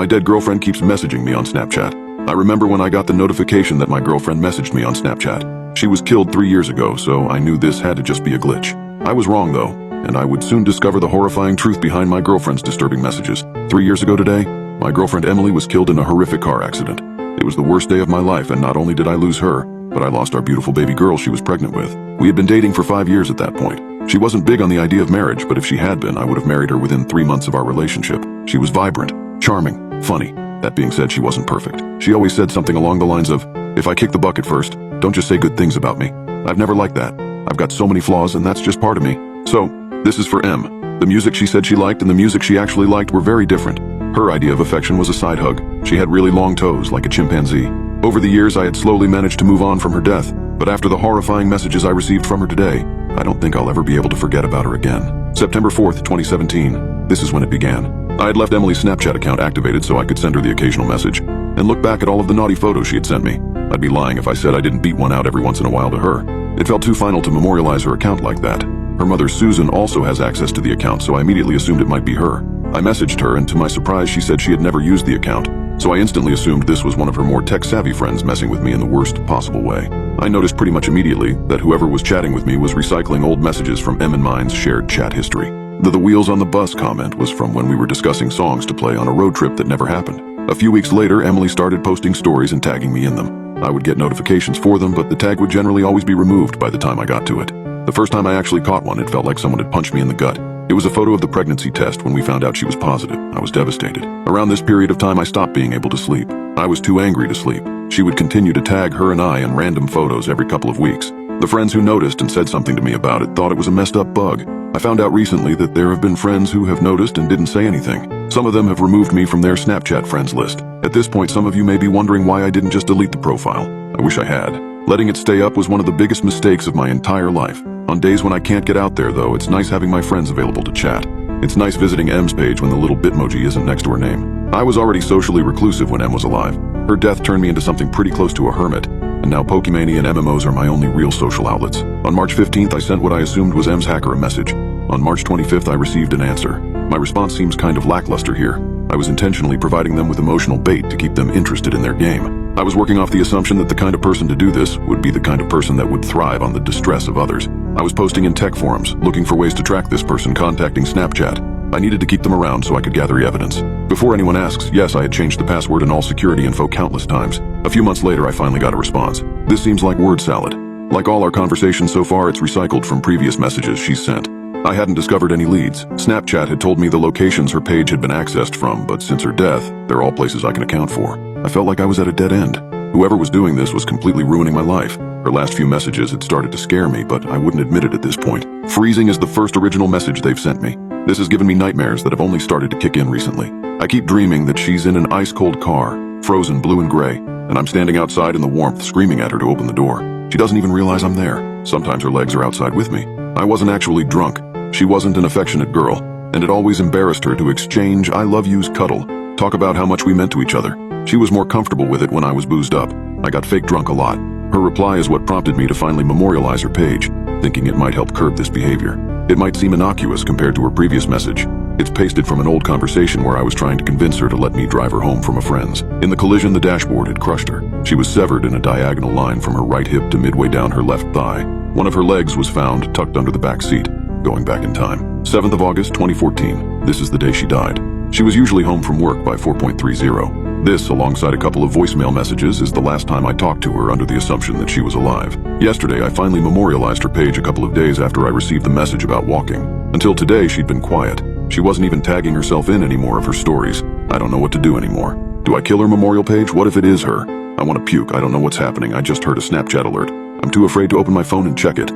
My dead girlfriend keeps messaging me on Snapchat. I remember when I got the notification that my girlfriend messaged me on Snapchat. She was killed 3 years ago, so I knew this had to just be a glitch. I was wrong though, and I would soon discover the horrifying truth behind my girlfriend's disturbing messages. 3 years ago today, my girlfriend Emily was killed in a horrific car accident. It was the worst day of my life, and not only did I lose her, but I lost our beautiful baby girl she was pregnant with. We had been dating for 5 years at that point. She wasn't big on the idea of marriage, but if she had been, I would have married her within 3 months of our relationship. She was vibrant, charming, funny. That being said, she wasn't perfect. She always said something along the lines of, "If I kick the bucket first, don't just say good things about me." I've never liked that. I've got so many flaws, and that's just part of me. So, this is for Em. The music she said she liked and the music she actually liked were very different. Her idea of affection was a side hug. She had really long toes, like a chimpanzee. Over the years, I had slowly managed to move on from her death, but after the horrifying messages I received from her today, I don't think I'll ever be able to forget about her again. September 4th, 2017. This is when it began. I had left Emily's Snapchat account activated so I could send her the occasional message, and look back at all of the naughty photos she had sent me. I'd be lying if I said I didn't beat one out every once in a while to her. It felt too final to memorialize her account like that. Her mother Susan also has access to the account, so I immediately assumed it might be her. I messaged her, and to my surprise she said she had never used the account, so I instantly assumed this was one of her more tech-savvy friends messing with me in the worst possible way. I noticed pretty much immediately that whoever was chatting with me was recycling old messages from Em and mine's shared chat history. The wheels on the bus comment was from when we were discussing songs to play on a road trip that never happened. A few weeks later, Emily started posting stories and tagging me in them. I would get notifications for them, but the tag would generally always be removed by the time I got to it. The first time I actually caught one, it felt like someone had punched me in the gut. It was a photo of the pregnancy test when we found out she was positive. I was devastated. Around this period of time, I stopped being able to sleep. I was too angry to sleep. She would continue to tag her and I in random photos every couple of weeks. The friends who noticed and said something to me about it thought it was a messed up bug. I found out recently that there have been friends who have noticed and didn't say anything. Some of them have removed me from their Snapchat friends list. At this point, some of you may be wondering why I didn't just delete the profile. I wish I had. Letting it stay up was one of the biggest mistakes of my entire life. On days when I can't get out there, though, it's nice having my friends available to chat. It's nice visiting Em's page when the little Bitmoji isn't next to her name. I was already socially reclusive when Em was alive. Her death turned me into something pretty close to a hermit, and now Pokemania and MMOs are my only real social outlets. On March 15th, I sent what I assumed was Em's hacker a message. On March 25th, I received an answer. My response seems kind of lackluster here. I was intentionally providing them with emotional bait to keep them interested in their game. I was working off the assumption that the kind of person to do this would be the kind of person that would thrive on the distress of others. I was posting in tech forums, looking for ways to track this person contacting Snapchat. I needed to keep them around so I could gather evidence. Before anyone asks, yes, I had changed the password and all security info countless times. A few months later, I finally got a response. This seems like word salad. Like all our conversations so far, it's recycled from previous messages she's sent. I hadn't discovered any leads. Snapchat had told me the locations her page had been accessed from, but since her death, they're all places I can account for. I felt like I was at a dead end. Whoever was doing this was completely ruining my life. Her last few messages had started to scare me, but I wouldn't admit it at this point. Freezing is the first original message they've sent me. This has given me nightmares that have only started to kick in recently. I keep dreaming that she's in an ice-cold car, frozen blue and gray, and I'm standing outside in the warmth screaming at her to open the door. She doesn't even realize I'm there. Sometimes her legs are outside with me. I wasn't actually drunk. She wasn't an affectionate girl, and it always embarrassed her to exchange I love yous cuddle, talk about how much we meant to each other. She was more comfortable with it when I was boozed up. I got fake drunk a lot. Her reply is what prompted me to finally memorialize her page, thinking it might help curb this behavior. It might seem innocuous compared to her previous message. It's pasted from an old conversation where I was trying to convince her to let me drive her home from a friend's. In the collision, the dashboard had crushed her. She was severed in a diagonal line from her right hip to midway down her left thigh. One of her legs was found tucked under the back seat. Going back in time. 7th of August, 2014. This is the day she died. She was usually home from work by 4:30. This, alongside a couple of voicemail messages, is the last time I talked to her under the assumption that she was alive. Yesterday, I finally memorialized her page a couple of days after I received the message about walking. Until today, she'd been quiet. She wasn't even tagging herself in any more of her stories. I don't know what to do anymore. Do I kill her memorial page? What if it is her? I want to puke. I don't know what's happening. I just heard a Snapchat alert. I'm too afraid to open my phone and check it.